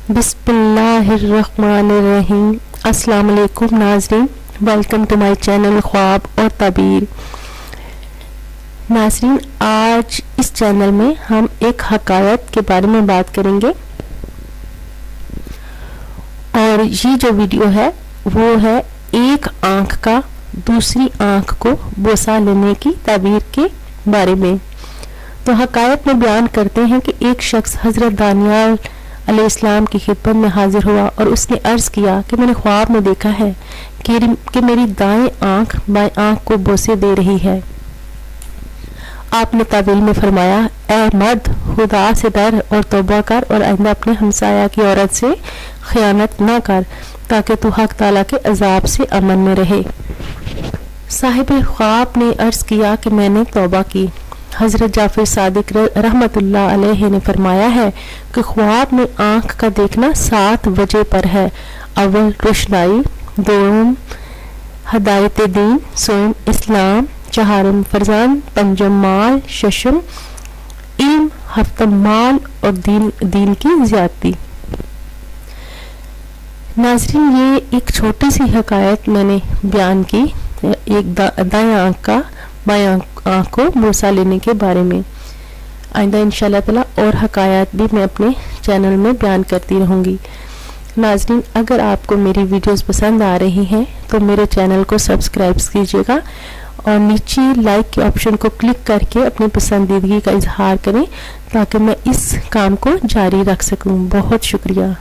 बिस्मिल्लाहिर्रहमानिर्रहीम। अस्सलाम वालेकुम नाज़रीन, वेलकम टू माय चैनल ख्वाब और ताबीर। नाज़रीन, आज इस चैनल में हम एक हकायत के बारे में बात करेंगे और ये जो वीडियो है वो है एक आँख का दूसरी आँख को बोसा लेने की ताबीर के बारे में। तो हकायत में बयान करते हैं कि एक शख्स हज़रत दानियाल अलैहिस्सलाम की खिदमत में हाजिर हुआ और उसने अर्ज़ किया कि मैंने ख्वाब में देखा है कि मेरी दाएं आँख बाएं आँख को बोसे दे रही है। आपने तावील में फरमाया, ए मर्द, खुदा से डर और तौबा कर और आइंदा अपने हमसाया की औरत से खयानत न कर ताकि तू हक ताला के अजाब से अमन में रहे। साहिब ख्वाब ने अर्ज़ किया कि मैंने तौबा की। हज़रत जाफर सादिक रहमतुल्लाह अलैहि ने फरमाया है कि ख्वाब में आँख का देखना 7 वजह पर है। अव्वल रोशनाई, दोम हदायत दीन, सोम इस्लाम, चहारम फरजान, पंजम माल, शशम इल्म, हफ्तम माल और दीन की ज्यादती। नाज़रीन, ये एक छोटी सी हकायत मैंने बयान की एक दाएं आँख का बाएं आँख को बोसा लेने के बारे में। आइंदा इंशाल्लाह ताला और हकायत भी मैं अपने चैनल में बयान करती रहूँगी। नाज़रीन, अगर आपको मेरी वीडियोस पसंद आ रही हैं तो मेरे चैनल को सब्सक्राइब कीजिएगा और नीचे लाइक के ऑप्शन को क्लिक करके अपनी पसंदीदगी का इजहार करें ताकि मैं इस काम को जारी रख सकूं। बहुत शुक्रिया।